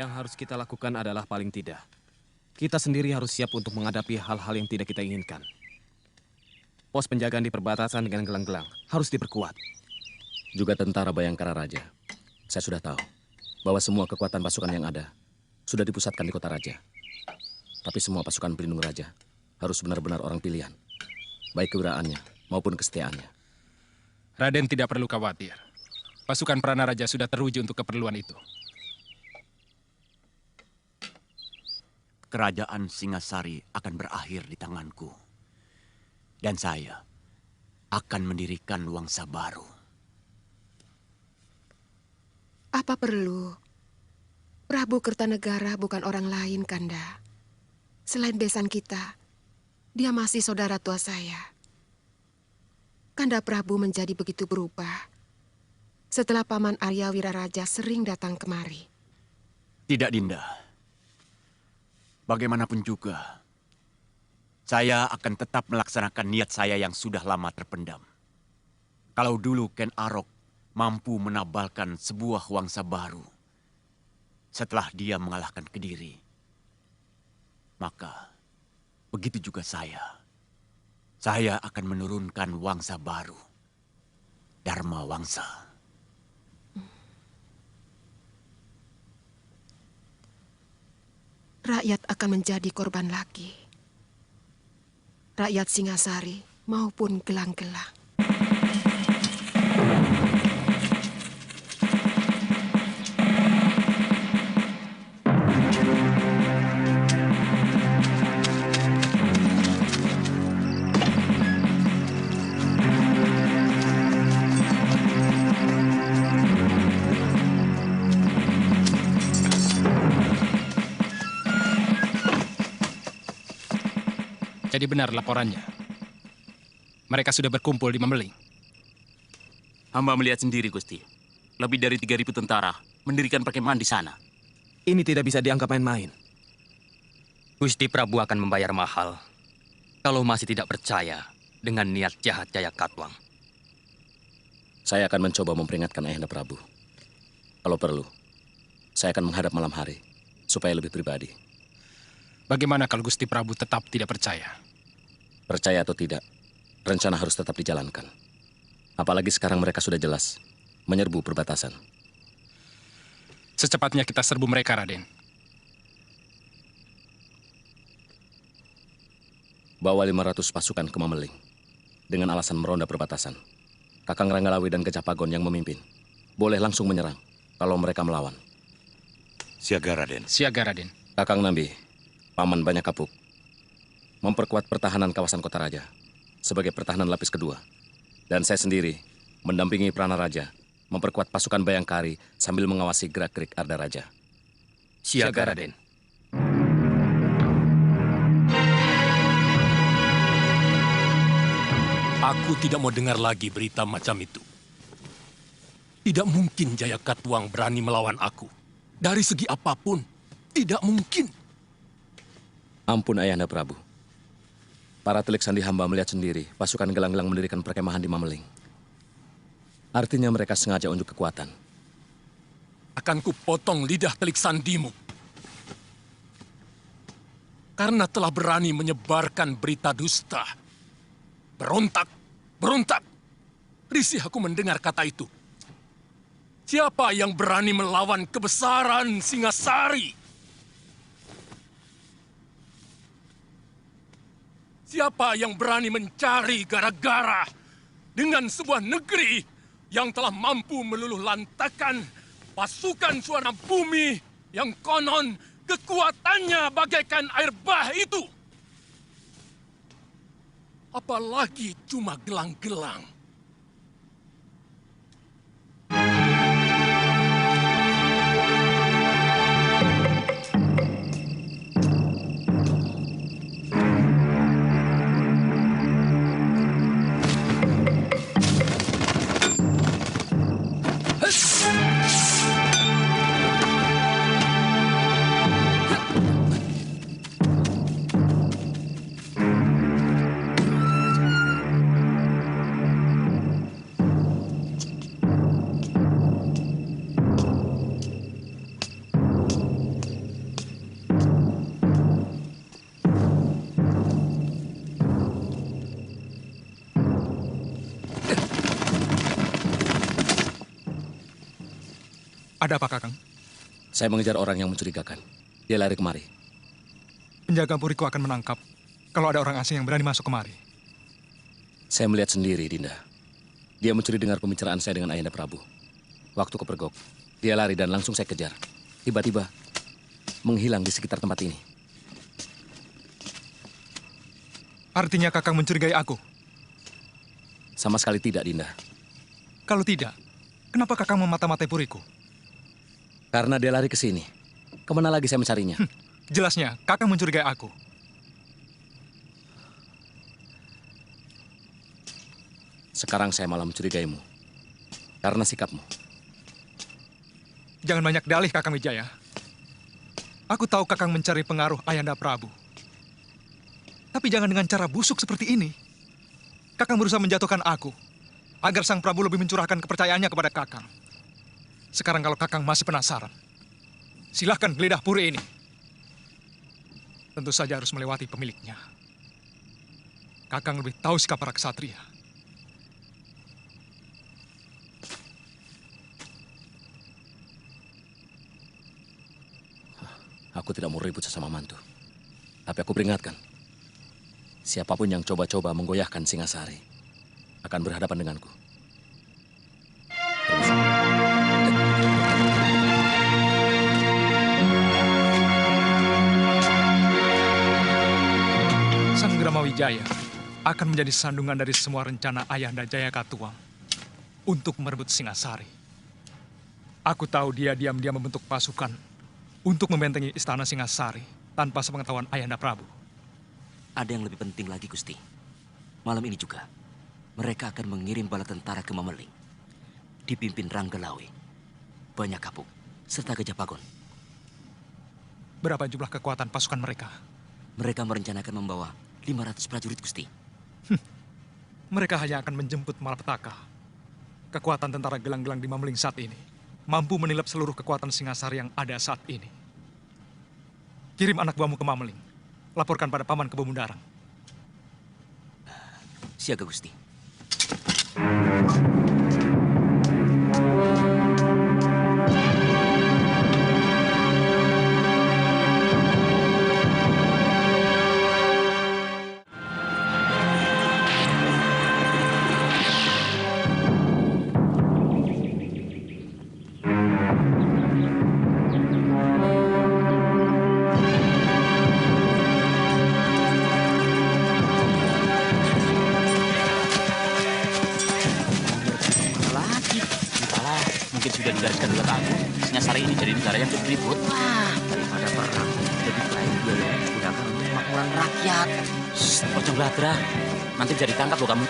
Yang harus kita lakukan adalah paling tidak, kita sendiri harus siap untuk menghadapi hal-hal yang tidak kita inginkan. Pos penjagaan di perbatasan dengan gelang-gelang harus diperkuat. Juga tentara Bayangkara Raja. Saya sudah tahu bahwa semua kekuatan pasukan yang ada sudah dipusatkan di kota Raja. Tapi semua pasukan pelindung Raja harus benar-benar orang pilihan, baik kewiraannya maupun kesetiaannya. Raden tidak perlu khawatir. Pasukan Prana Raja sudah teruji untuk keperluan itu. Kerajaan Singasari akan berakhir di tanganku. Dan saya akan mendirikan Wangsa baru. Apa perlu? Prabu Kertanegara bukan orang lain, Kanda. Selain besan kita, dia masih saudara tua saya. Kanda Prabu menjadi begitu berubah setelah Paman Arya Wiraraja sering datang kemari. Tidak, Dinda. Bagaimanapun juga, saya akan tetap melaksanakan niat saya yang sudah lama terpendam. Kalau dulu Ken Arok mampu menabalkan sebuah Wangsa baru setelah dia mengalahkan Kediri, maka begitu juga saya. Saya akan menurunkan Wangsa baru, Dharma Wangsa. Rakyat akan menjadi korban lagi. Rakyat Singasari maupun gelang-gelang. Jadi benar laporannya. Mereka sudah berkumpul di Mameling. Hamba melihat sendiri, Gusti. Lebih dari 3.000 tentara mendirikan perkemahan di sana. Ini tidak bisa dianggap main-main. Gusti Prabu akan membayar mahal kalau masih tidak percaya dengan niat jahat Jaya Katwang. Saya akan mencoba memperingatkan Ayahanda Prabu. Kalau perlu, saya akan menghadap malam hari supaya lebih pribadi. Bagaimana kalau Gusti Prabu tetap tidak percaya? Percaya atau tidak, rencana harus tetap dijalankan. Apalagi sekarang mereka sudah jelas menyerbu perbatasan. Secepatnya kita serbu mereka, Raden. Bawa 500 pasukan ke Mameling dengan alasan meronda perbatasan. Kakang Ranggalawi dan Gajah Pagon yang memimpin. Boleh langsung menyerang kalau mereka melawan. Siaga, Raden. Siaga, Raden. Kakang Nambi, Paman Banyak Kapuk, memperkuat pertahanan kawasan Kota Raja sebagai pertahanan lapis kedua. Dan saya sendiri mendampingi Prana Raja memperkuat pasukan Bayangkari sambil mengawasi gerak-gerik Arda Raja. Siaga, Raden. Aku tidak mau dengar lagi berita macam itu. Tidak mungkin Jaya Katwang berani melawan aku. Dari segi apapun, tidak mungkin. Ampun Ayahanda Prabu. Para telik sandi hamba melihat sendiri pasukan gelang-gelang mendirikan perkemahan di Mameling. Artinya mereka sengaja unjuk kekuatan. Akan kupotong lidah telik sandimu. Karena telah berani menyebarkan berita dusta. Berontak, berontak. Risih aku mendengar kata itu. Siapa yang berani melawan kebesaran Singasari? Siapa yang berani mencari gara-gara dengan sebuah negeri yang telah mampu meluluh lantakan pasukan suara bumi yang konon kekuatannya bagaikan air bah itu? Apalagi cuma gelang-gelang. Ada apa, Kakang? Saya mengejar orang yang mencurigakan. Dia lari kemari. Penjaga puriku akan menangkap kalau ada orang asing yang berani masuk kemari. Saya melihat sendiri, Dinda. Dia mencuri dengar pembicaraan saya dengan Ayahanda Prabu. Waktu kepergok, dia lari dan langsung saya kejar. Tiba-tiba, menghilang di sekitar tempat ini. Artinya Kakang mencurigai aku? Sama sekali tidak, Dinda. Kalau tidak, kenapa Kakang memata-matai puriku? Karena dia lari ke sini. Kemana lagi saya mencarinya? Jelasnya, Kakang mencurigai aku. Sekarang saya malah mencurigaimu. Karena sikapmu. Jangan banyak dalih, Kakang Wijaya. Aku tahu Kakang mencari pengaruh Ayahanda Prabu. Tapi jangan dengan cara busuk seperti ini. Kakang berusaha menjatuhkan aku, agar Sang Prabu lebih mencurahkan kepercayaannya kepada Kakang. Sekarang kalau Kakang masih penasaran, silahkan geledah puri ini. Tentu saja harus melewati pemiliknya. Kakang lebih tahu sikap para ksatria. Aku tidak mau ribut sesama mantu. Tapi aku peringatkan. Siapapun yang coba-coba menggoyahkan Singasari akan berhadapan denganku. Permisi. Sang Gramawijaya akan menjadi sandungan dari semua rencana Ayahanda Jayakatwang untuk merebut Singasari. Aku tahu dia diam-diam membentuk pasukan untuk membentengi istana Singasari tanpa sepengetahuan Ayahanda Prabu. Ada yang lebih penting lagi, Gusti. Malam ini juga, mereka akan mengirim bala tentara ke Mameling. Dipimpin Ranggalawe, Banyak Kapuk, serta Gajah Pagon. Berapa jumlah kekuatan pasukan mereka? Mereka merencanakan membawa 500 prajurit, Gusti. Mereka hanya akan menjemput malapetaka. Kekuatan tentara gelang-gelang di Mameling saat ini mampu menilap seluruh kekuatan Singasari yang ada saat ini. Kirim anak buahmu ke Mameling. Laporkan pada Paman Kebo Mundarang. Siaga, Gusti. Singasari ini jadi negara yang ribut. Wah, daripada perang, lebih baik biaya digunakan untuk makmuran rakyat. Ojo gladra, nanti bisa ditangkap loh kamu.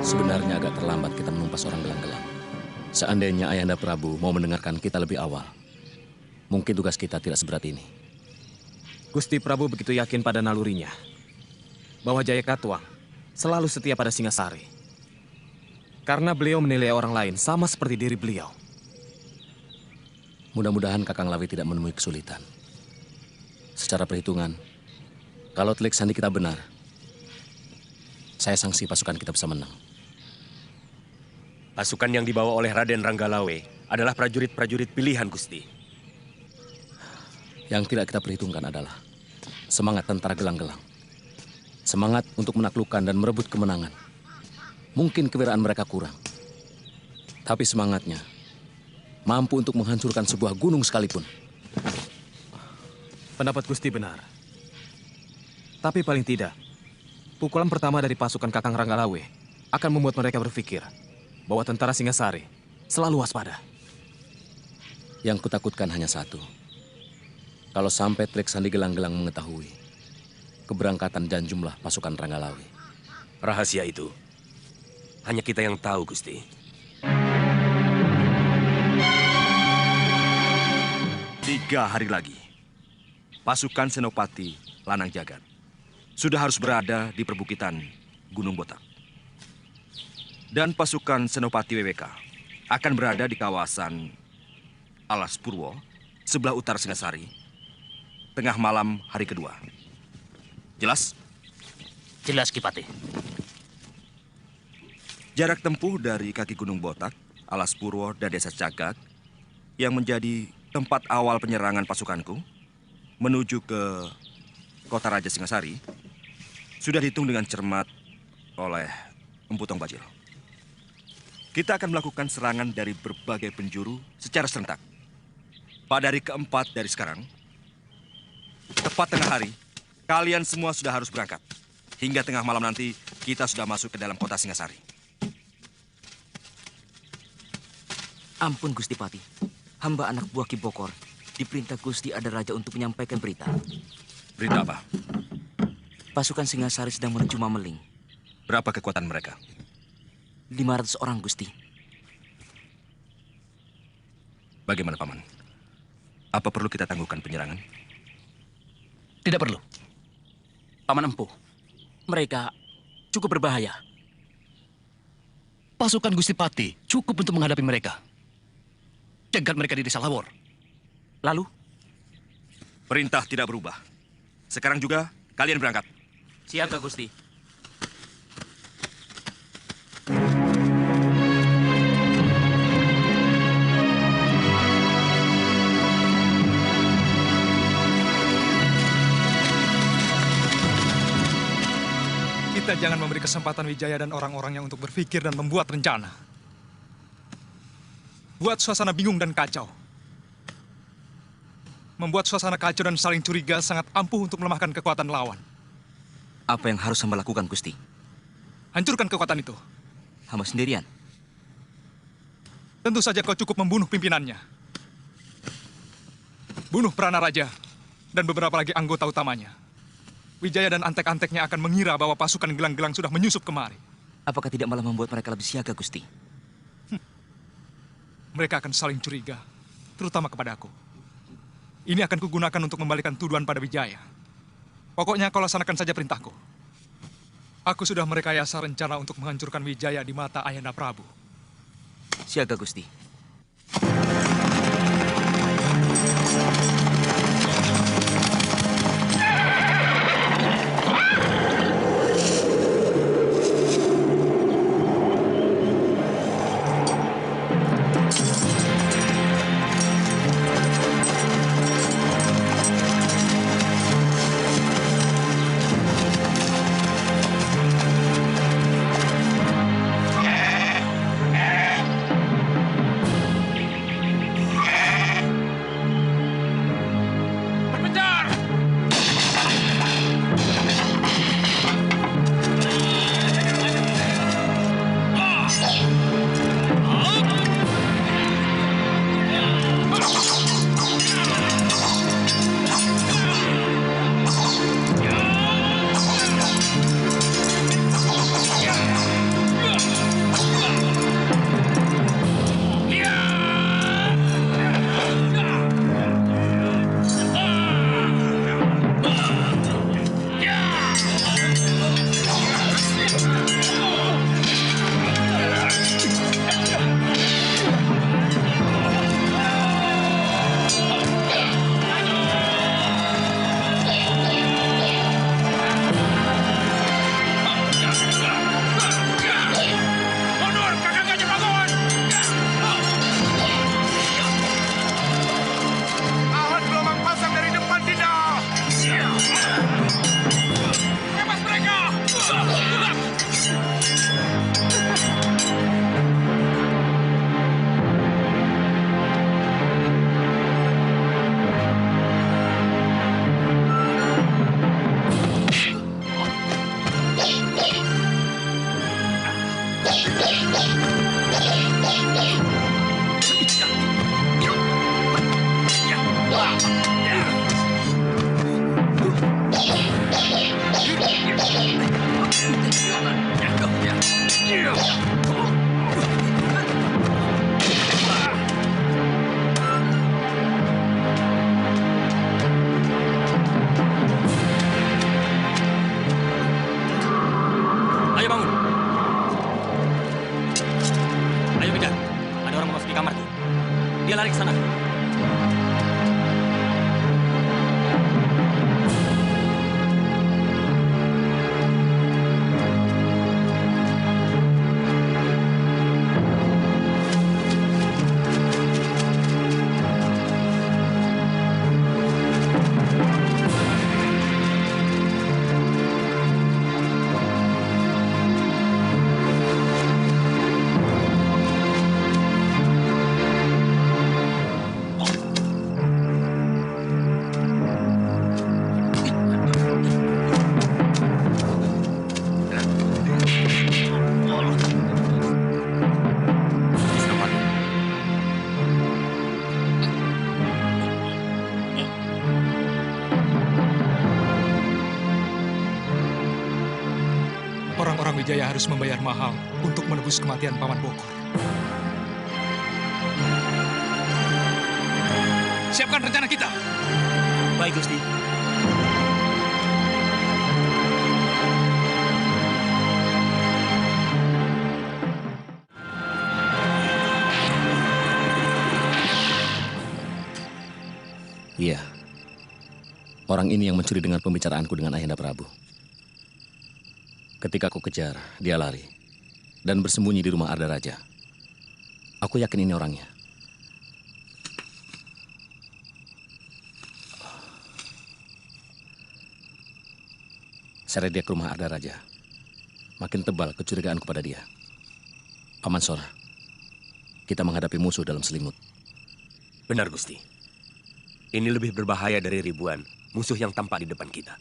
Sebenarnya agak terlambat kita menumpas orang gelang-gelang. Seandainya Ayahanda Prabu mau mendengarkan kita lebih awal, mungkin tugas kita tidak seberat ini. Gusti Prabu begitu yakin pada nalurinya bahwa Jayakatwang selalu setia pada Singasari. Karena beliau menilai orang lain sama seperti diri beliau. Mudah-mudahan Kakang Lawi tidak menemui kesulitan. Secara perhitungan, kalau telik sandi kita benar, saya sangsi pasukan kita bisa menang. Pasukan yang dibawa oleh Raden Ranggalawe adalah prajurit-prajurit pilihan, Gusti. Yang tidak kita perhitungkan adalah semangat tentara gelang-gelang. Semangat untuk menaklukkan dan merebut kemenangan. Mungkin kewiraan mereka kurang. Tapi semangatnya mampu untuk menghancurkan sebuah gunung sekalipun. Pendapat Gusti benar. Tapi paling tidak, pukulan pertama dari pasukan Kakang Ranggalawe akan membuat mereka berpikir bahwa tentara Singasari selalu waspada. Yang kutakutkan hanya satu. Kalau sampai Trik Sandi Gelang-Gelang mengetahui keberangkatan dan jumlah pasukan Ranggalawe. Rahasia itu hanya kita yang tahu, Gusti. Tiga hari lagi, pasukan Senopati Lanang Jagat sudah harus berada di perbukitan Gunung Botak. Dan pasukan Senopati WWK akan berada di kawasan Alas Purwo, sebelah utara Singasari, tengah malam hari kedua. Jelas? Jelas, Ki Patih. Jarak tempuh dari kaki Gunung Botak, Alas Purwo, dan Desa Cagak yang menjadi tempat awal penyerangan pasukanku menuju ke Kota Raja Singasari sudah dihitung dengan cermat oleh Empu Tong Bajil. Kita akan melakukan serangan dari berbagai penjuru secara serentak. Pada hari keempat dari sekarang, tepat tengah hari, kalian semua sudah harus berangkat. Hingga tengah malam nanti, kita sudah masuk ke dalam kota Singasari. Ampun Gusti Pati, hamba anak buah Ki Bokor diperintah Gusti Ada Raja untuk menyampaikan berita. Berita apa? Pasukan Singasari sedang menuju Mameling. Berapa kekuatan mereka? 500 orang, Gusti. Bagaimana, Paman? Apa perlu kita tangguhkan penyerangan? Tidak perlu. Paman Empu, Mereka cukup berbahaya. pasukan Gusti Pati cukup untuk menghadapi mereka. Cegat mereka di Desa Lawor. Lalu? Perintah tidak berubah. Sekarang juga kalian berangkat. Siap, Gusti. Kita jangan memberi kesempatan Wijaya dan orang-orangnya untuk berpikir dan membuat rencana. Buat suasana bingung dan kacau. Membuat suasana kacau dan saling curiga sangat ampuh untuk melemahkan kekuatan lawan. Apa yang harus hamba lakukan, Gusti? Hancurkan kekuatan itu. Hamba sendirian. Tentu saja kau cukup membunuh pimpinannya. Bunuh Prana Raja dan beberapa lagi anggota utamanya. Wijaya dan antek-anteknya akan mengira bahwa pasukan gelang-gelang sudah menyusup kemari. Apakah tidak malah membuat mereka lebih siaga, Gusti? Mereka akan saling curiga, terutama kepada aku. Ini akan kugunakan untuk membalikan tuduhan pada Wijaya. Pokoknya kau laksanakan saja perintahku. Aku sudah merekayasa rencana untuk menghancurkan Wijaya di mata Ayahanda Prabu. Siaga, Gusti. Ayo bangun. Ayo Bidar, ada orang memasuki kamarku. Dia lari ke sana. Kakang Wijaya harus membayar mahal untuk menebus kematian Paman Bokor. Siapkan rencana kita. Baik, Gusti. Iya. Orang ini yang mencuri dengan pembicaraanku dengan Ayahanda Prabu. Ketika aku kejar, dia lari dan bersembunyi di rumah Arda Raja. Aku yakin ini orangnya. Seret dia ke rumah Arda Raja. Makin tebal kecurigaanku pada dia. Paman Sora, kita menghadapi musuh dalam selimut. Benar, Gusti. Ini lebih berbahaya dari ribuan musuh yang tampak di depan kita.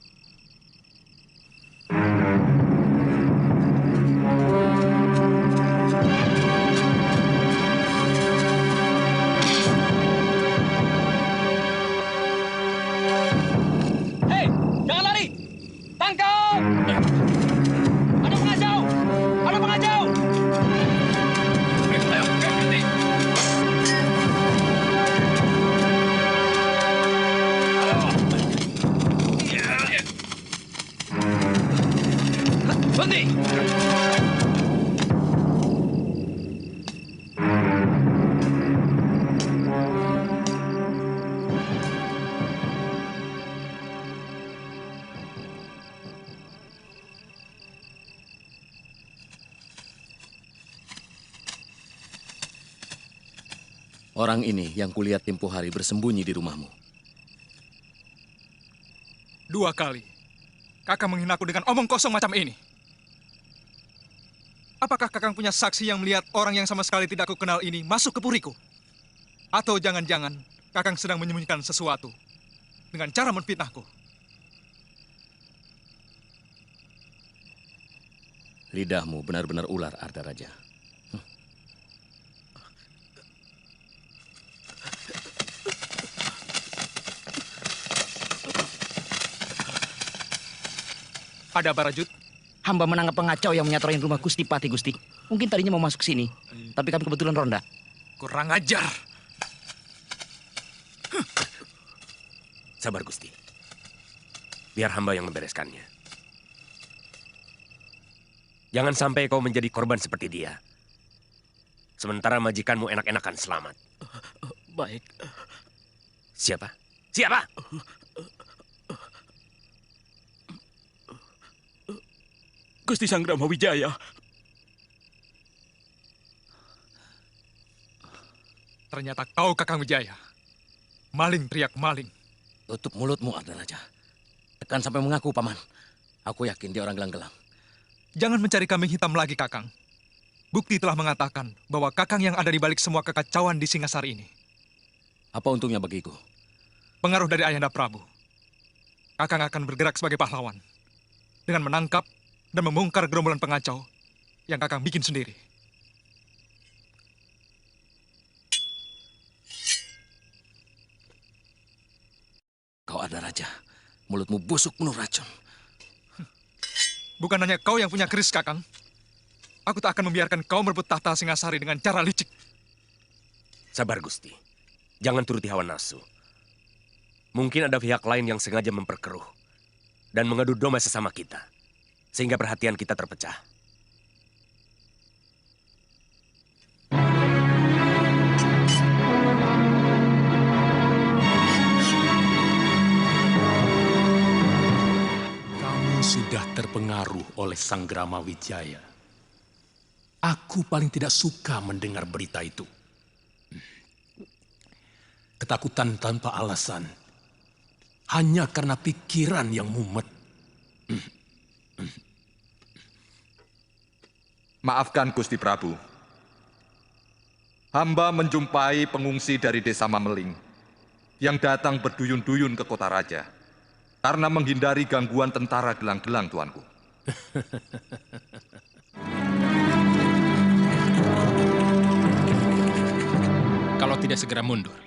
Hei, jangan lari! Tangkap! Ada pengacau! Ada pengacau! Ayo, berhenti! Berhenti! Orang ini yang kulihat tempo hari bersembunyi di rumahmu. 2 kali. Kakang menghinaku dengan omong kosong macam ini. Apakah Kakang punya saksi yang melihat orang yang sama sekali tidak aku kenal ini masuk ke puriku? Atau jangan-jangan Kakang sedang menyembunyikan sesuatu dengan cara menfitnahku? Lidahmu benar-benar ular, Arda Raja. Ada apa, Rajut? Hamba menangkap pengacau yang menyatroin rumah Gusti Pati, Gusti. Mungkin tadinya mau masuk sini, tapi kami kebetulan ronda. Kurang ajar. Sabar, Gusti. Biar hamba yang membereskannya. Jangan sampai kau menjadi korban seperti dia. Sementara majikanmu enak-enakan selamat. Baik. Siapa? Siapa? Gusti Sanggrama Wijaya. Ternyata kau Kakang Wijaya. Maling teriak maling. Tutup mulutmu, Arda Raja. Tekan sampai mengaku, Paman. Aku yakin dia orang gelang-gelang. Jangan mencari kambing hitam lagi, Kakang. Bukti telah mengatakan bahwa Kakang yang ada di balik semua kekacauan di Singasari ini. Apa untungnya bagiku? Pengaruh dari Ayahanda Prabu. Kakang akan bergerak sebagai pahlawan. Dengan menangkap dan membongkar gerombolan pengacau yang Kakang bikin sendiri. Kau Arda Raja, mulutmu busuk penuh racun. Bukan hanya kau yang punya keris, Kakang. Aku tak akan membiarkan kau merebut tahta Singasari dengan cara licik. Sabar, Gusti. Jangan turuti hawa nafsu. Mungkin ada pihak lain yang sengaja memperkeruh dan mengadu domba sesama kita, sehingga perhatian kita terpecah. Kamu sudah terpengaruh oleh Sanggrama Wijaya. Aku paling tidak suka mendengar berita itu. Ketakutan tanpa alasan. Hanya karena pikiran yang mumet. Maafkan Gusti Prabu. Hamba menjumpai pengungsi dari desa Mameling yang datang berduyun-duyun ke kota raja karena menghindari gangguan tentara gelang-gelang, tuanku. Kalau tidak segera mundur,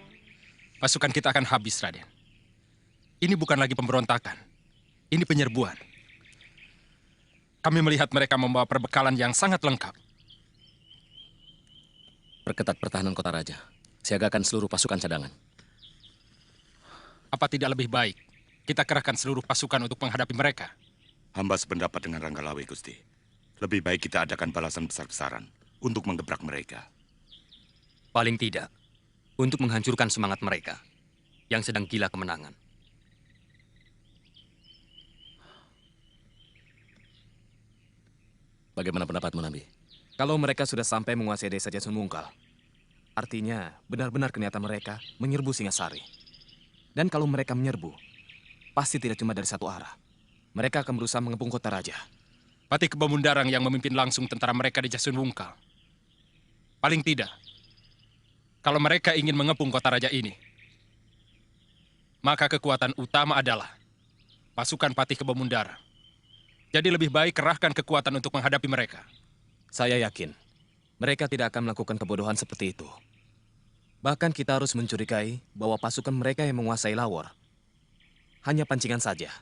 pasukan kita akan habis, Raden. Ini bukan lagi pemberontakan, ini penyerbuan. Kami melihat mereka membawa perbekalan yang sangat lengkap. Perketat pertahanan kota raja. Siagakan seluruh pasukan cadangan. Apa tidak lebih baik kita kerahkan seluruh pasukan untuk menghadapi mereka? Hamba sependapat dengan Ranggalawe, Gusti. Lebih baik kita adakan balasan besar-besaran untuk menggebrak mereka. Paling tidak, untuk menghancurkan semangat mereka yang sedang gila kemenangan. Bagaimana pendapatmu, Nabi? Kalau mereka sudah sampai menguasai desa Jasun Mungkal, artinya benar-benar niatan mereka menyerbu Singasari. Dan kalau mereka menyerbu, pasti tidak cuma dari satu arah. Mereka akan berusaha mengepung kota raja. Patih Kebomundarang yang memimpin langsung tentara mereka di Jasun Wungkal. Paling tidak, kalau mereka ingin mengepung kota raja ini, maka kekuatan utama adalah pasukan Patih Kebomundarang. Jadi lebih baik kerahkan kekuatan untuk menghadapi mereka. Saya yakin mereka tidak akan melakukan kebodohan seperti itu. Bahkan kita harus mencurigai bahwa pasukan mereka yang menguasai Lawor hanya pancingan saja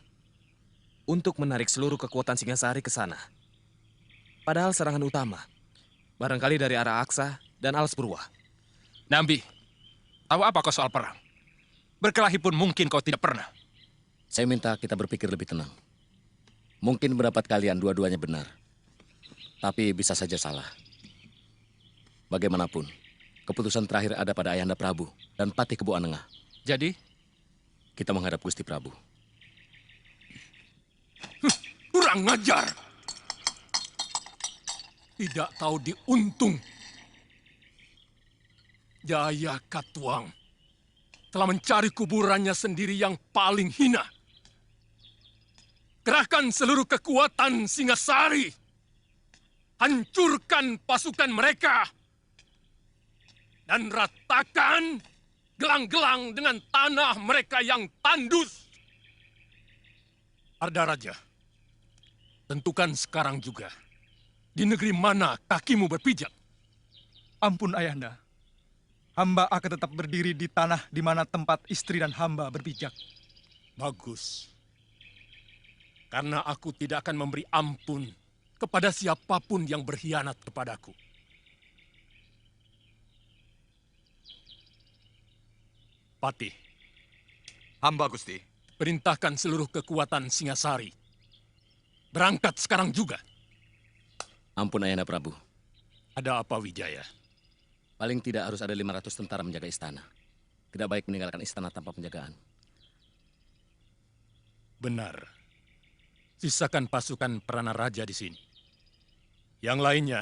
untuk menarik seluruh kekuatan Singasari ke sana. Padahal serangan utama barangkali dari arah Aksa dan Alas Purwa. Nambi, tahu apa kau soal perang? Berkelahi pun mungkin kau tidak pernah. Saya minta kita berpikir lebih tenang. Mungkin pendapat kalian dua-duanya benar. Tapi bisa saja salah. Bagaimanapun, keputusan terakhir ada pada Ayahanda Prabu dan Patih Kebo Anengah. Jadi? Kita menghadap Gusti Prabu. Kurang ngajar. Tidak tahu diuntung. Jaya Katuang telah mencari kuburannya sendiri yang paling hina. Kerahkan seluruh kekuatan Singasari. Hancurkan pasukan mereka. Dan ratakan gelang-gelang dengan tanah mereka yang tandus. Arda Raja, tentukan sekarang juga di negeri mana kakimu berpijak. Ampun Ayahanda, hamba akan tetap berdiri di tanah di mana tempat istri dan hamba berpijak. Bagus. Karena aku tidak akan memberi ampun kepada siapapun yang berkhianat kepadaku. Patih. Hamba, Gusti. Perintahkan seluruh kekuatan Singasari. Berangkat sekarang juga. Ampun Ayahanda Prabu. Ada apa Wijaya? Paling tidak harus ada 500 tentara menjaga istana. Tidak baik meninggalkan istana tanpa penjagaan. Benar. Sisakan pasukan Prana Raja di sini. Yang lainnya,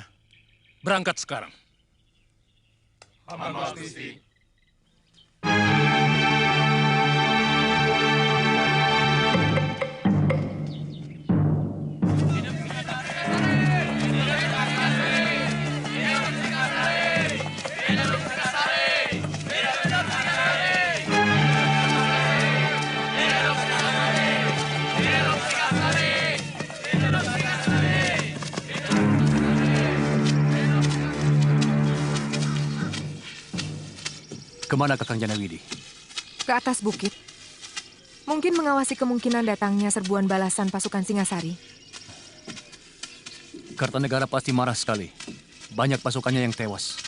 berangkat sekarang. Hamba, Gusti. Kemana Kakang Janawidi? Ke atas bukit. Mungkin mengawasi kemungkinan datangnya serbuan balasan pasukan Singasari. Kartanegara pasti marah sekali. Banyak pasukannya yang tewas.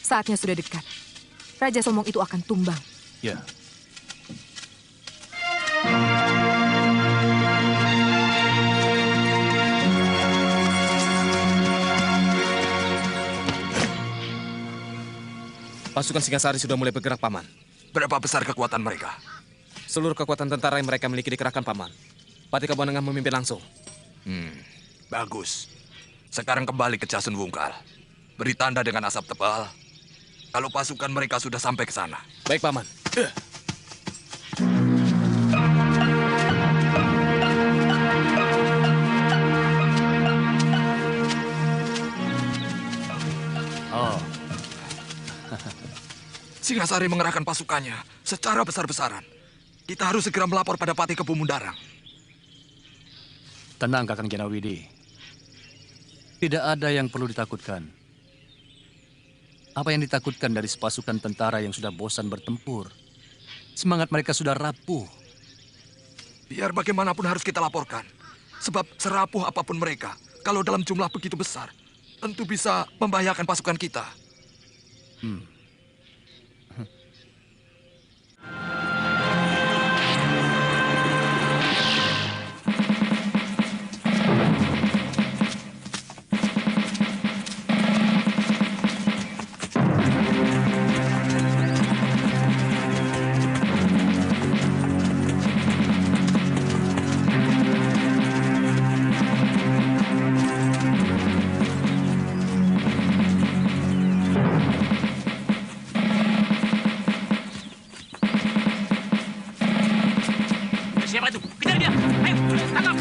Saatnya sudah dekat. Raja Somong itu akan tumbang. Ya. Pasukan Singasari sudah mulai bergerak, Paman. Berapa besar kekuatan mereka? Seluruh kekuatan tentara yang mereka miliki dikerahkan, Paman. Patih Kebo Anengah memimpin langsung. Bagus. Sekarang kembali ke Jasun Wungkal. Beri tanda dengan asap tebal kalau pasukan mereka sudah sampai ke sana. Baik, Paman. Singasari mengerahkan pasukannya secara besar-besaran. Kita harus segera melapor pada Patih Kebomundarang. Tenang, Kakang Janawidi. Tidak ada yang perlu ditakutkan. Apa yang ditakutkan dari sepasukan tentara yang sudah bosan bertempur? Semangat mereka sudah rapuh. Biar bagaimanapun harus kita laporkan. Sebab serapuh apapun mereka, kalau dalam jumlah begitu besar, tentu bisa membahayakan pasukan kita. Siapa itu? Kejar dia! Ayo, tangkap!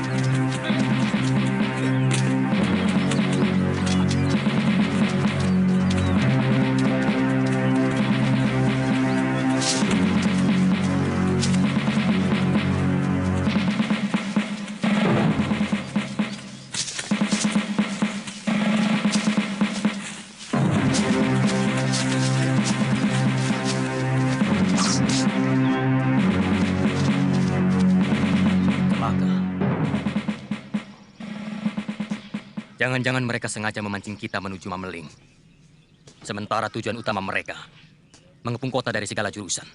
Jangan-jangan mereka sengaja memancing kita menuju Mameling. Sementara tujuan utama mereka mengepung kota dari segala jurusan.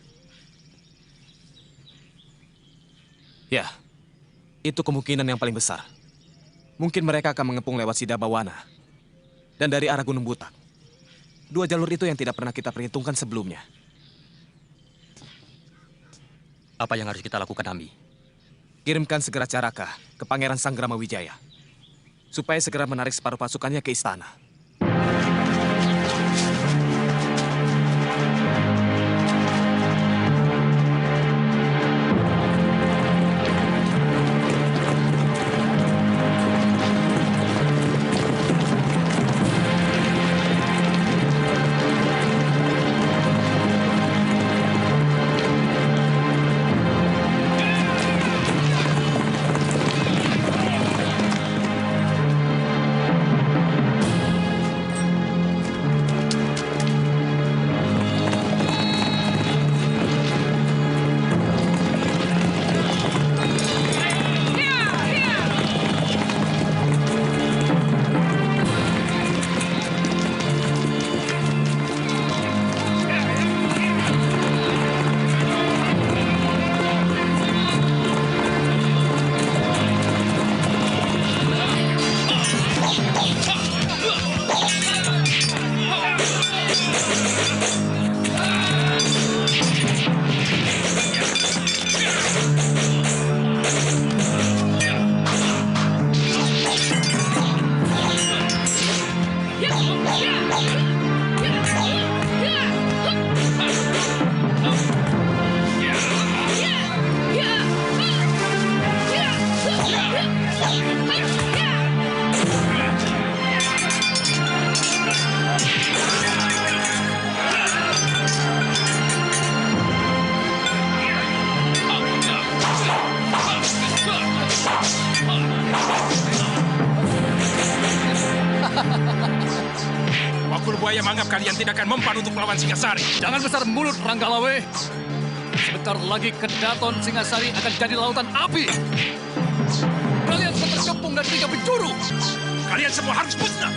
Ya, itu kemungkinan yang paling besar. Mungkin mereka akan mengepung lewat Sidabawana dan dari arah Gunung Butak. Dua jalur itu yang tidak pernah kita perhitungkan sebelumnya. Apa yang harus kita lakukan, Ambi? Kirimkan segera Caraka ke Pangeran Sanggrama Wijaya, supaya segera menarik separuh pasukannya ke istana. Wakul Buaya menganggap kalian tidak akan mempan untuk melawan Singasari. Jangan besar mulut, Ranggalawe. Sebentar lagi Kedaton Singasari akan jadi lautan api. Kalian akan terkepung dari 3 penjuru. Kalian semua harus musnah.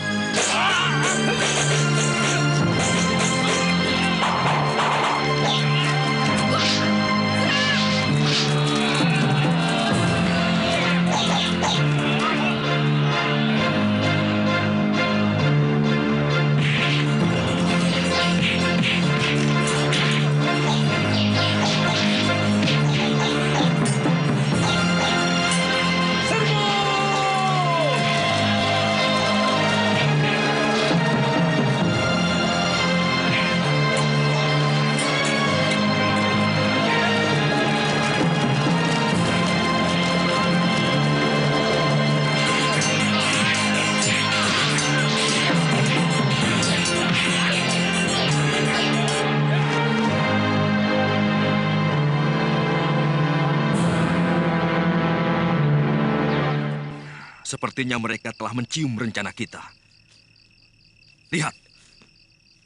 Sepertinya mereka telah mencium rencana kita. Lihat,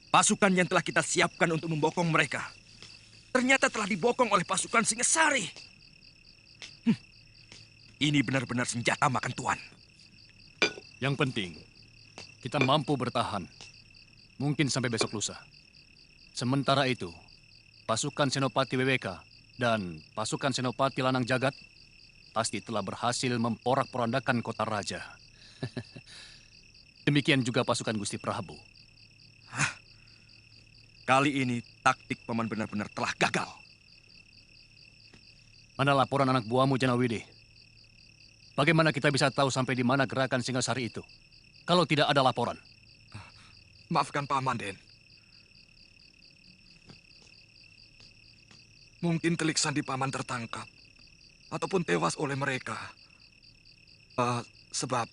pasukan yang telah kita siapkan untuk membokong mereka ternyata telah dibokong oleh pasukan Singasari. Ini benar-benar senjata makan tuan. Yang penting, kita mampu bertahan. Mungkin sampai besok lusa. Sementara itu, pasukan Senopati WWK dan pasukan Senopati Lanang Jagat pasti telah berhasil memporak-porandakan kota raja. Demikian juga pasukan Gusti Prabu. Kali ini taktik paman benar-benar telah gagal. Mana laporan anak buahmu, Janawidi? Bagaimana kita bisa tahu sampai di mana gerakan Singasari itu? Kalau tidak ada laporan. Maafkan Paman, Den. Mungkin telik sandi Paman tertangkap. Ataupun tewas oleh mereka. Sebab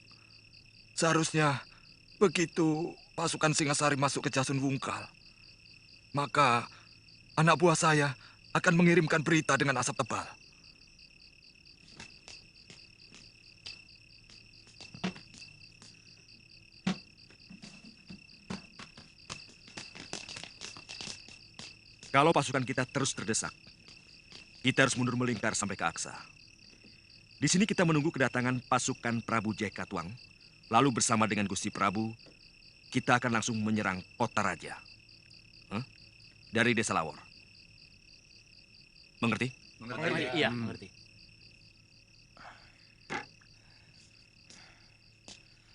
seharusnya begitu pasukan Singasari masuk ke Jasun Wungkal, maka anak buah saya akan mengirimkan berita dengan asap tebal. Kalau pasukan kita terus terdesak, kita harus mundur melingkar sampai ke Aksa. Di sini kita menunggu kedatangan pasukan Prabu Jaya Katuang. Lalu bersama dengan Gusti Prabu, kita akan langsung menyerang kota raja. Dari Desa Lawor. Mengerti? Iya, mengerti.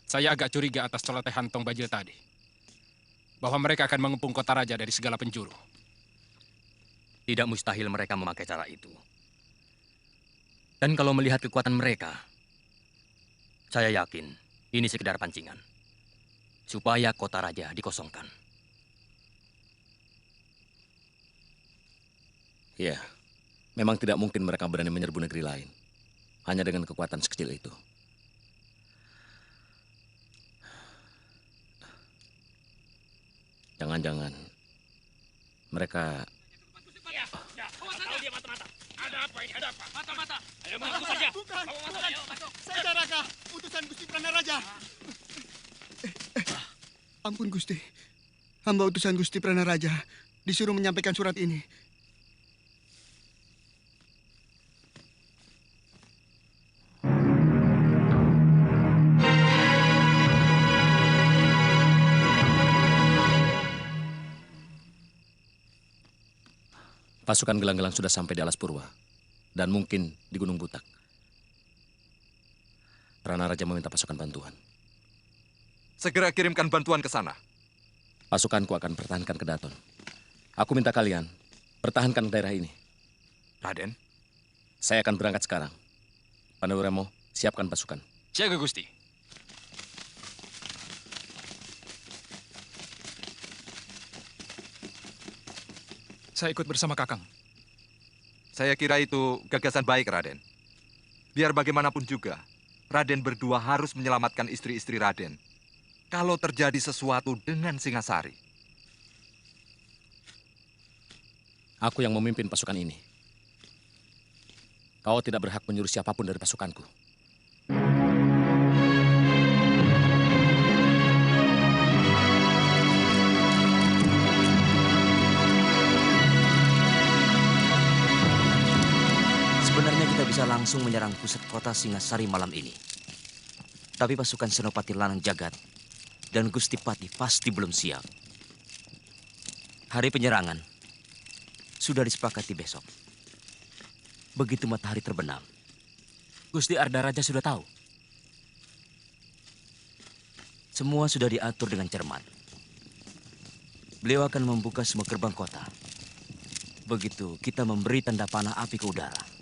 Saya agak curiga atas celotehan Tong Bajil tadi. Bahwa mereka akan mengepung kota raja dari segala penjuru. Tidak mustahil mereka memakai cara itu. Dan kalau melihat kekuatan mereka, saya yakin ini sekedar pancingan. Supaya kota raja dikosongkan. Ya, memang tidak mungkin mereka berani menyerbu negeri lain. Hanya dengan kekuatan sekecil itu. Jangan-jangan mereka... Ada apa ini? Ada apa? Mata-mata. Ayo masuk saja. Bukan. Saya Raka, utusan Gusti Pranaraja. Ampun Gusti. Hamba utusan Gusti Pranaraja disuruh menyampaikan surat ini. Pasukan gelang-gelang sudah sampai di Alas Purwa. Dan mungkin di Gunung Butak. Pranaraja meminta pasukan bantuan. Segera kirimkan bantuan ke sana. Pasukanku akan pertahankan Kedaton. Aku minta kalian pertahankan daerah ini. Raden? Saya akan berangkat sekarang. Pandawiremo, siapkan pasukan. Siaga, Gusti. Saya ikut bersama Kakang. Saya kira itu gagasan baik, Raden. Biar bagaimanapun juga, Raden berdua harus menyelamatkan istri-istri Raden. Kalau terjadi sesuatu dengan Singasari. Aku yang memimpin pasukan ini. Kau tidak berhak menyuruh siapapun dari pasukanku. Sebenarnya kita bisa langsung menyerang pusat kota Singasari malam ini. Tapi pasukan Senopati Lanang Jagat dan Gusti Pati pasti belum siap. Hari penyerangan sudah disepakati besok. Begitu matahari terbenam, Gusti Arda Raja sudah tahu. Semua sudah diatur dengan cermat. Beliau akan membuka semua gerbang kota. Begitu kita memberi tanda panah api ke udara.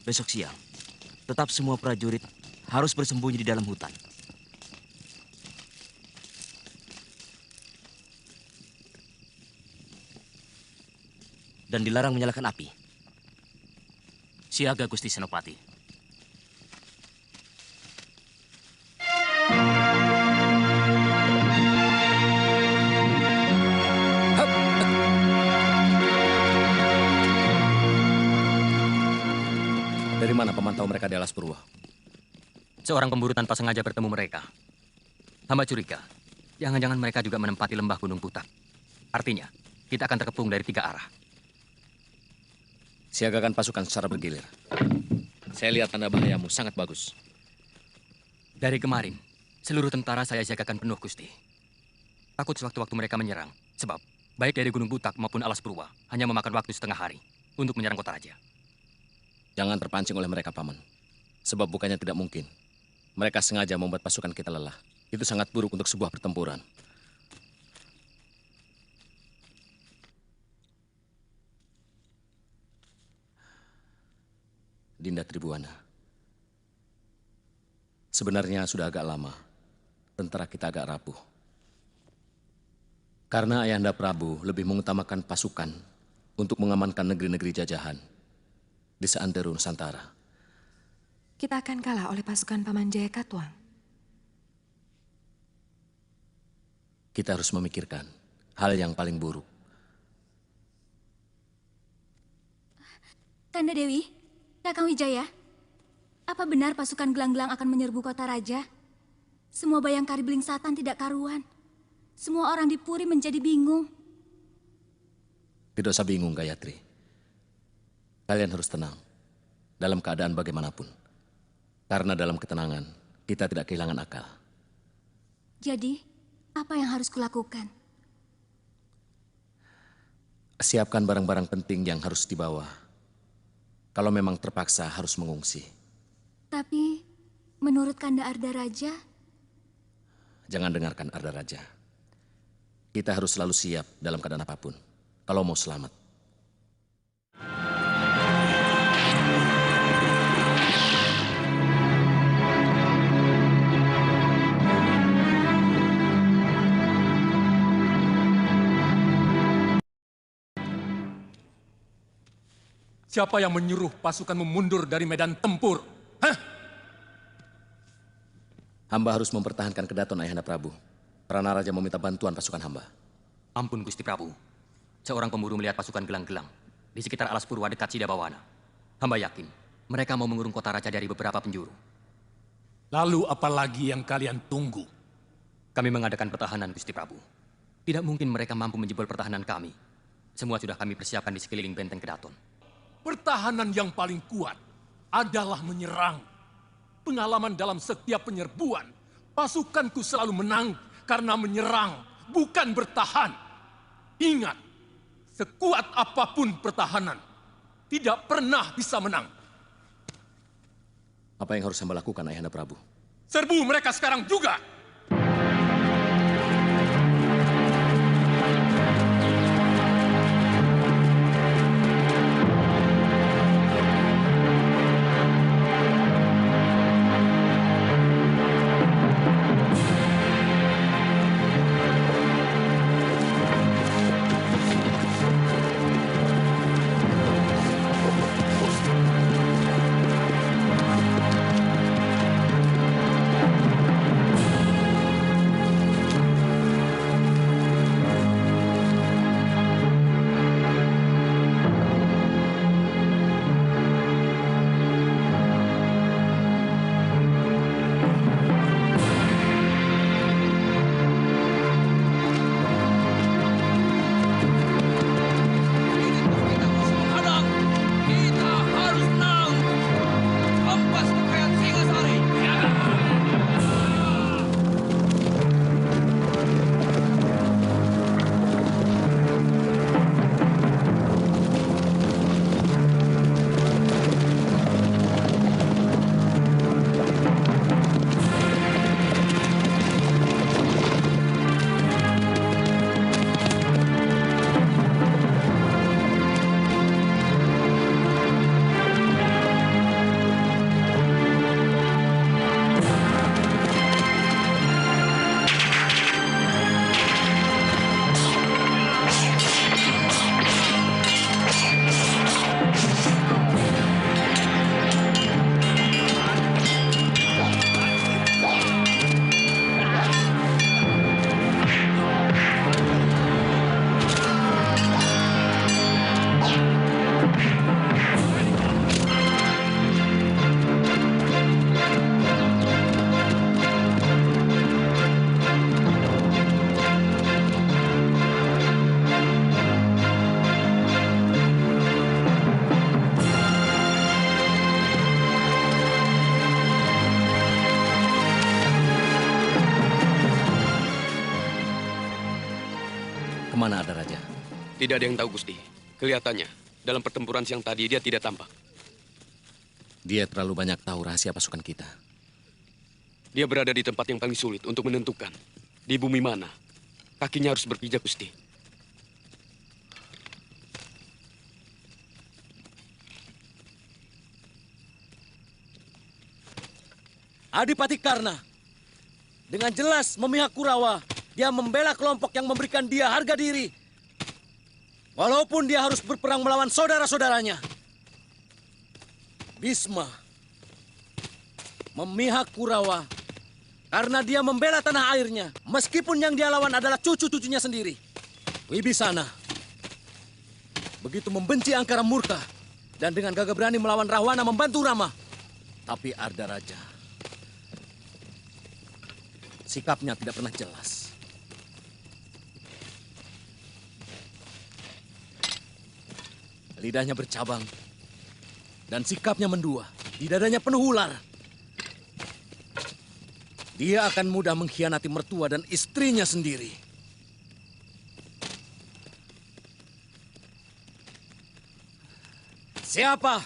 Besok siang, tetap semua prajurit harus bersembunyi di dalam hutan. Dan dilarang menyalakan api. Siaga, Gusti Senopati. Dari mana pemantau mereka di Alas Purwa? Seorang pemburu tanpa sengaja bertemu mereka. Hamba curiga, jangan-jangan mereka juga menempati lembah Gunung Butak. Artinya, kita akan terkepung dari 3 arah. Siagakan pasukan secara bergilir. Saya lihat tanda bahayamu sangat bagus. Dari kemarin, seluruh tentara saya jagakan penuh, Gusti. Takut sewaktu-waktu mereka menyerang. Sebab, baik dari Gunung Butak maupun Alas Purwa, hanya memakan waktu setengah hari untuk menyerang kota raja. Jangan terpancing oleh mereka, Paman. Sebab bukannya tidak mungkin. Mereka sengaja membuat pasukan kita lelah. Itu sangat buruk untuk sebuah pertempuran. Dinda Tribuana. Sebenarnya sudah agak lama tentara kita agak rapuh. Karena Ayahanda Prabu lebih mengutamakan pasukan untuk mengamankan negeri-negeri jajahan di seantero Nusantara. Kita akan kalah oleh pasukan Paman Jaya Katuang. Kita harus memikirkan hal yang paling buruk. Kanda Dewi, Kakang Wijaya, apa benar pasukan gelang-gelang akan menyerbu kota raja? Semua Bayangkari Beling Satan tidak karuan. Semua orang di Puri menjadi bingung. Tidak usah bingung, Gayatri. Kalian harus tenang dalam keadaan bagaimanapun. Karena dalam ketenangan, kita tidak kehilangan akal. Jadi, apa yang harus kulakukan? Siapkan barang-barang penting yang harus dibawa. Kalau memang terpaksa harus mengungsi. Tapi, menurut Kanda Arda Raja... Jangan dengarkan Arda Raja. Kita harus selalu siap dalam keadaan apapun. Kalau mau selamat. Siapa yang menyuruh pasukan mundur dari medan tempur? Hah? Hamba harus mempertahankan kedaton Ayahanda Prabu. Pranaraja meminta bantuan pasukan hamba. Ampun, Gusti Prabu. Seorang pemburu melihat pasukan gelang-gelang di sekitar Alas Purwa dekat Sidabawana. Hamba yakin mereka mau mengurung kota raja dari beberapa penjuru. Lalu apa lagi yang kalian tunggu? Kami mengadakan pertahanan, Gusti Prabu. Tidak mungkin mereka mampu menjebol pertahanan kami. Semua sudah kami persiapkan di sekeliling benteng Kedaton. Pertahanan yang paling kuat adalah menyerang. Pengalaman dalam setiap penyerbuan, pasukanku selalu menang karena menyerang, bukan bertahan. Ingat, sekuat apapun pertahanan, tidak pernah bisa menang. Apa yang harus hamba lakukan, Ayahanda Prabu? Serbu mereka sekarang juga! Kemana ada raja? Tidak ada yang tahu, Gusti. Kelihatannya, dalam pertempuran siang tadi dia tidak tampak. Dia terlalu banyak tahu rahasia pasukan kita. Dia berada di tempat yang paling sulit untuk menentukan. Di bumi mana. Kakinya harus berpijak, Gusti. Adipati Karna, dengan jelas memihak Kurawa, dia membela kelompok yang memberikan dia harga diri. Walaupun dia harus berperang melawan saudara-saudaranya. Bisma memihak Kurawa karena dia membela tanah airnya, meskipun yang dia lawan adalah cucu-cucunya sendiri. Wibisana begitu membenci Angkara Murka dan dengan gagah berani melawan Rahwana membantu Rama. Tapi Arda Raja, sikapnya tidak pernah jelas. Lidahnya bercabang dan sikapnya mendua. Di dadanya penuh ular. Dia akan mudah mengkhianati mertua dan istrinya sendiri. Siapa?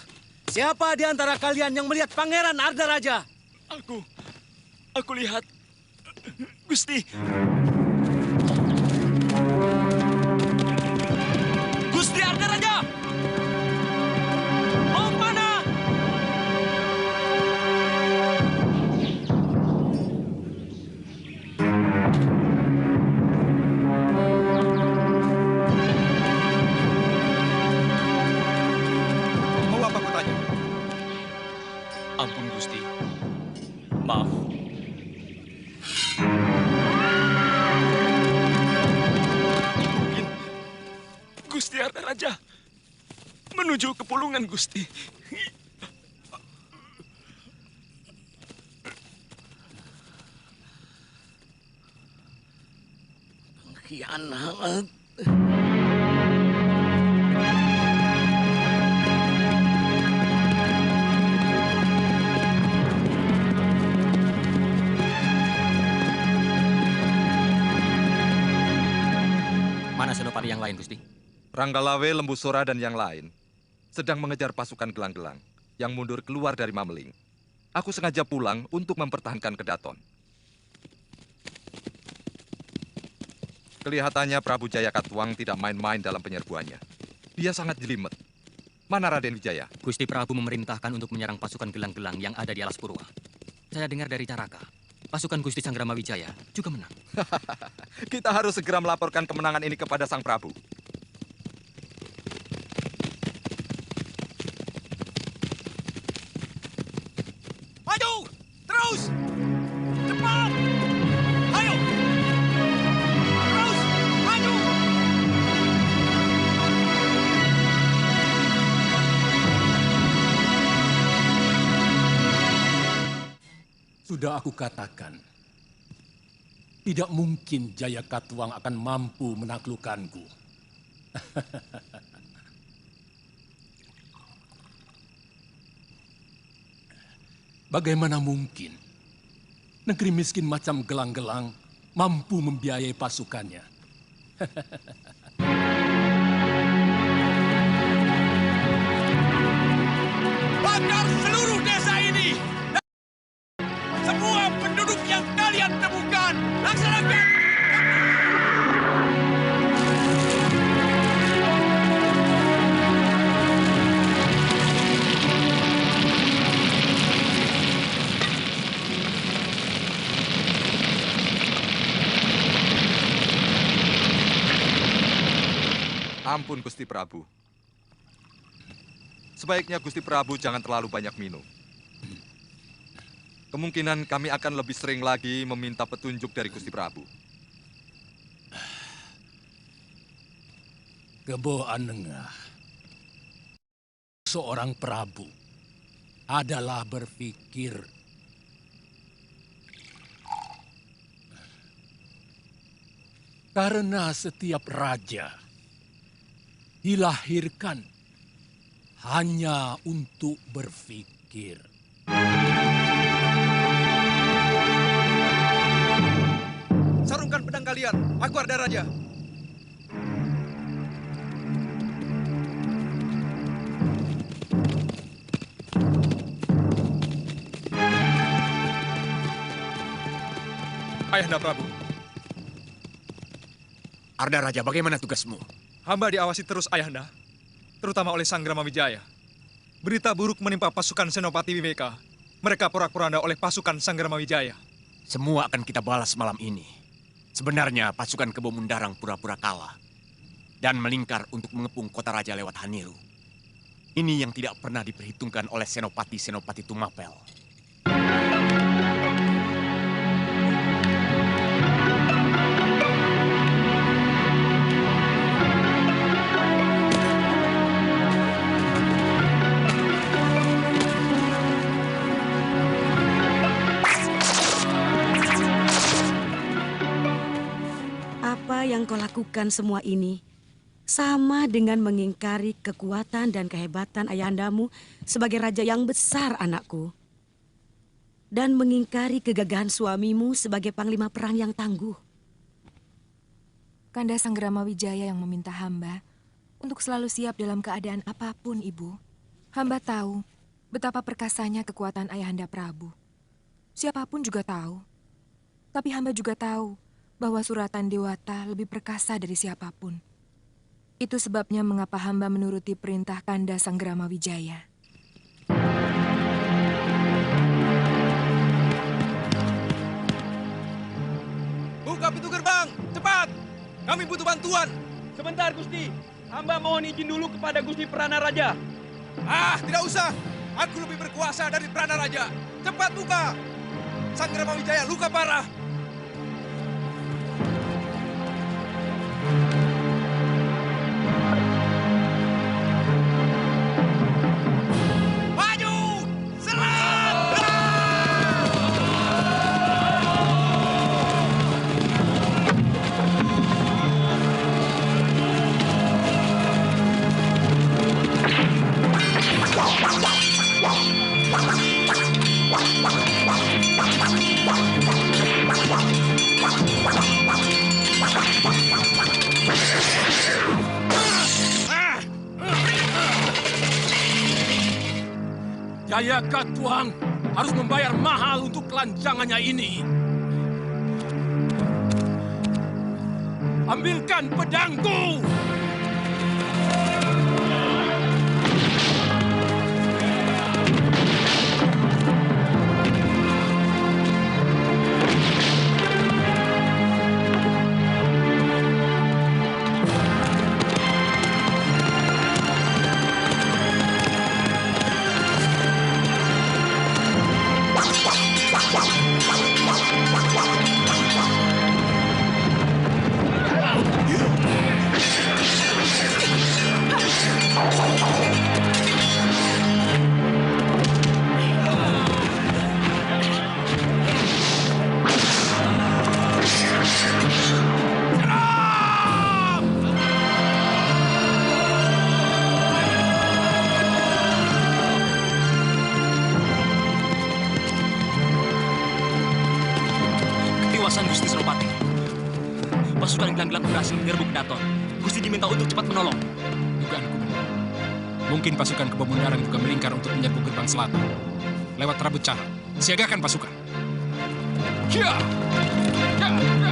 Siapa di antara kalian yang melihat Pangeran Arda Raja? Aku lihat. Gusti. Gusti Arda Raja! Mau kemana? Mau apa kau tanya? Ampun, Gusti. Maaf. Gusti Arda Raja menuju ke Pulungan, Gusti. Pengkhianat. Mana senopati yang lain, Gusti? Ranggalawe, Lembu Sora, dan yang lain sedang mengejar pasukan gelang-gelang yang mundur keluar dari Mameling. Aku sengaja pulang untuk mempertahankan Kedaton. Kelihatannya Prabu Jaya Katuang tidak main-main dalam penyerbuannya. Dia sangat jelimet. Mana Raden Wijaya? Gusti Prabu memerintahkan untuk menyerang pasukan gelang-gelang yang ada di Alas Purwa. Saya dengar dari Caraka, pasukan Gusti Sanggrama Wijaya juga menang. Kita harus segera melaporkan kemenangan ini kepada Sang Prabu. Maju! Terus! Cepat! Ayo! Terus! Maju! Sudah aku katakan, tidak mungkin Jaya Katuang akan mampu menaklukkanku. Bagaimana mungkin negeri miskin macam Gelang-Gelang mampu membiayai pasukannya? Bakar seluruh desa ini! Semua penduduk yang kalian temukan, laksanakan! Ampun, Gusti Prabu. Sebaiknya Gusti Prabu jangan terlalu banyak minum. Kemungkinan kami akan lebih sering lagi meminta petunjuk dari Gusti Prabu. Kebo Anengah, seorang Prabu adalah berpikir karena setiap raja dilahirkan hanya untuk berpikir. Sarungkan pedang kalian, aku Arda Raja. Ayahanda Prabu. Arda Raja, bagaimana tugasmu? Hamba diawasi terus Ayahanda, terutama oleh Sang Gramawijaya. Berita buruk menimpa pasukan Senopati Wibeka. Mereka porak-poranda oleh pasukan Sang Gramawijaya. Semua akan kita balas malam ini. Sebenarnya pasukan Kebo Mundarang pura-pura kalah dan melingkar untuk mengepung kota raja lewat Haniru. Ini yang tidak pernah diperhitungkan oleh Senopati-Senopati Tumapel. Apa yang kau lakukan semua ini sama dengan mengingkari kekuatan dan kehebatan ayahandamu sebagai raja yang besar, anakku. Dan mengingkari kegagahan suamimu sebagai panglima perang yang tangguh. Kanda Sang Gramawijaya yang meminta hamba untuk selalu siap dalam keadaan apapun, Ibu. Hamba tahu betapa perkasanya kekuatan Ayahanda Prabu. Siapapun juga tahu. Tapi hamba juga tahu bahwa suratan Dewata lebih perkasa dari siapapun. Itu sebabnya mengapa hamba menuruti perintah Kanda Sang Gramawijaya. Buka pintu gerbang, cepat! Kami butuh bantuan. Sebentar, Gusti. Hamba mohon izin dulu kepada Gusti Prana Raja. Ah, tidak usah. Aku lebih berkuasa dari Prana Raja. Cepat buka. Sang Gramawijaya luka parah. Jaya Katuang harus membayar mahal untuk kelancangannya ini. Ambilkan pedangku! Gusti Senopati. Pasukan Gelanggelang berhasil menyerbu Daton. Gusti diminta untuk cepat menolong. Dugaanku benar. Mungkin pasukan Kebo Mundarang juga melingkar untuk menyerbu gerbang selatan. Lewat Rabut Cara. Siagakan pasukan. Ya! Ya! Ya!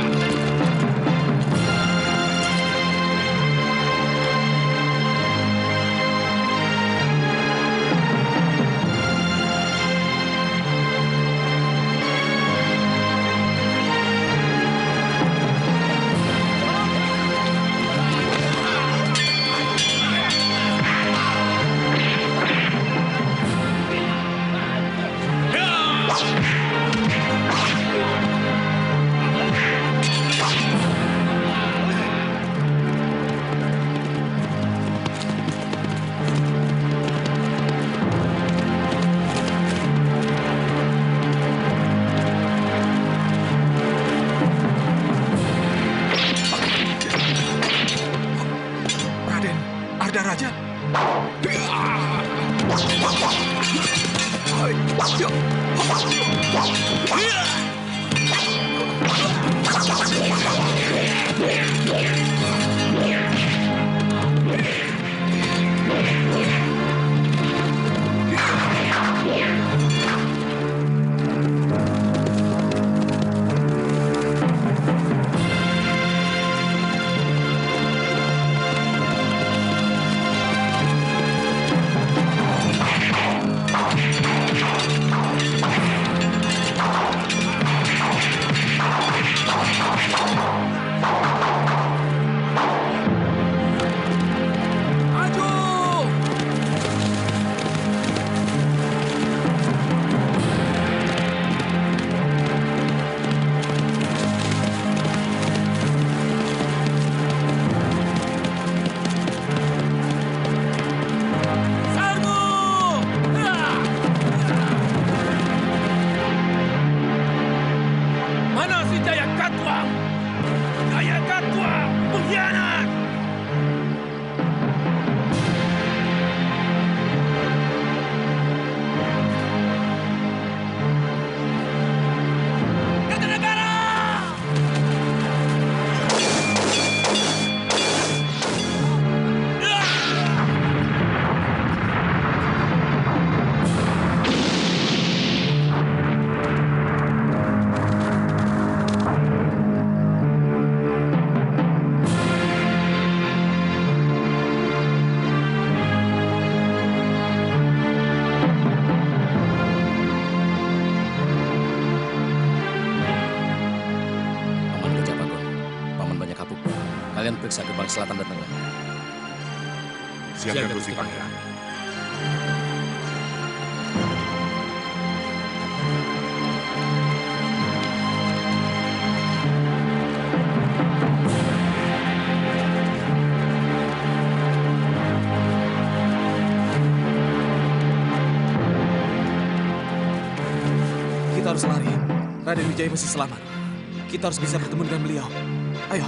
Katuang! Jaya Katuang, pengkhianat! Kalian periksa gerbang selatan dan tengah. Siap, Gusti Pangeran. Kita harus lari. Raden Wijaya masih selamat. Kita harus bisa bertemu dengan beliau. Ayo.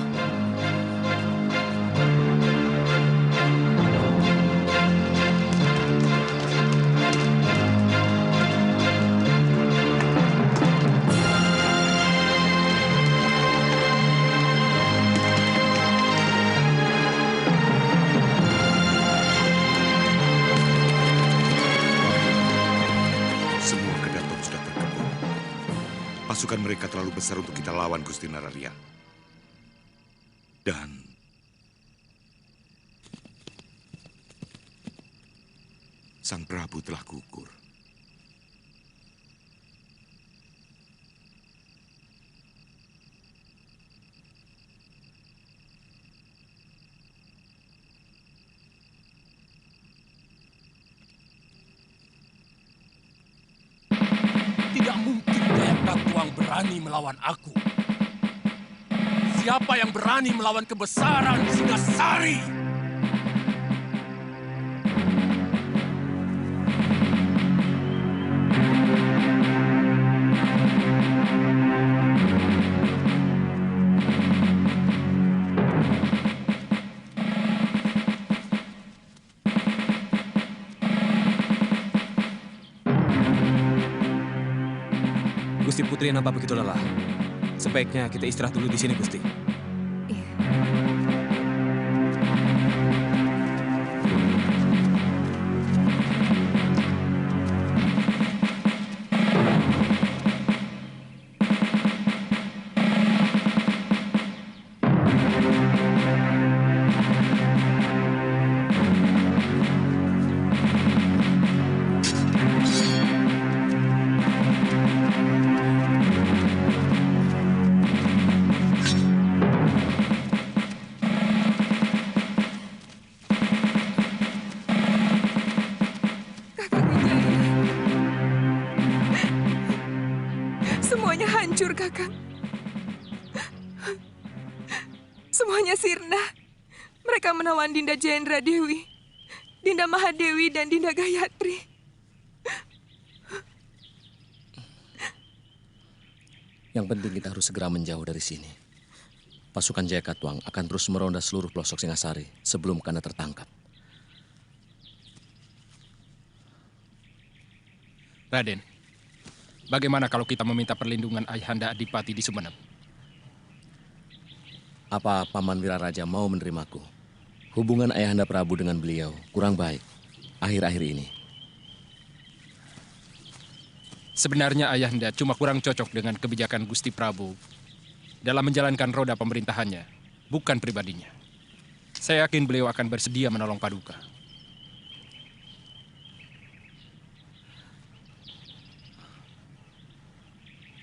Pasukan mereka terlalu besar untuk kita lawan, Gusti Nararya. Dan Sang Prabu telah gugur. Tidak mungkin Jaya Katuang berani melawan aku. Siapa yang berani melawan kebesaran Singasari? Gusti Putri nampak begitu lelah. Sebaiknya kita istirahat dulu di sini, Gusti. Semuanya hancur, Kakang. Semuanya sirna. Mereka menawan Dinda Jayendra Dewi, Dinda Mahadewi, dan Dinda Gayatri. Yang penting kita harus segera menjauh dari sini. Pasukan Jaya Katuang akan terus meronda seluruh pelosok Singasari sebelum Kanda tertangkap. Raden, bagaimana kalau kita meminta perlindungan Ayahanda Adipati di Sumenep? Apa Paman Wiraraja mau menerimaku? Hubungan Ayahanda Prabu dengan beliau kurang baik akhir-akhir ini. Sebenarnya Ayahanda cuma kurang cocok dengan kebijakan Gusti Prabu dalam menjalankan roda pemerintahannya, bukan pribadinya. Saya yakin beliau akan bersedia menolong Paduka.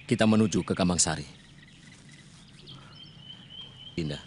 Kita menuju ke Kamangsari. Dinda.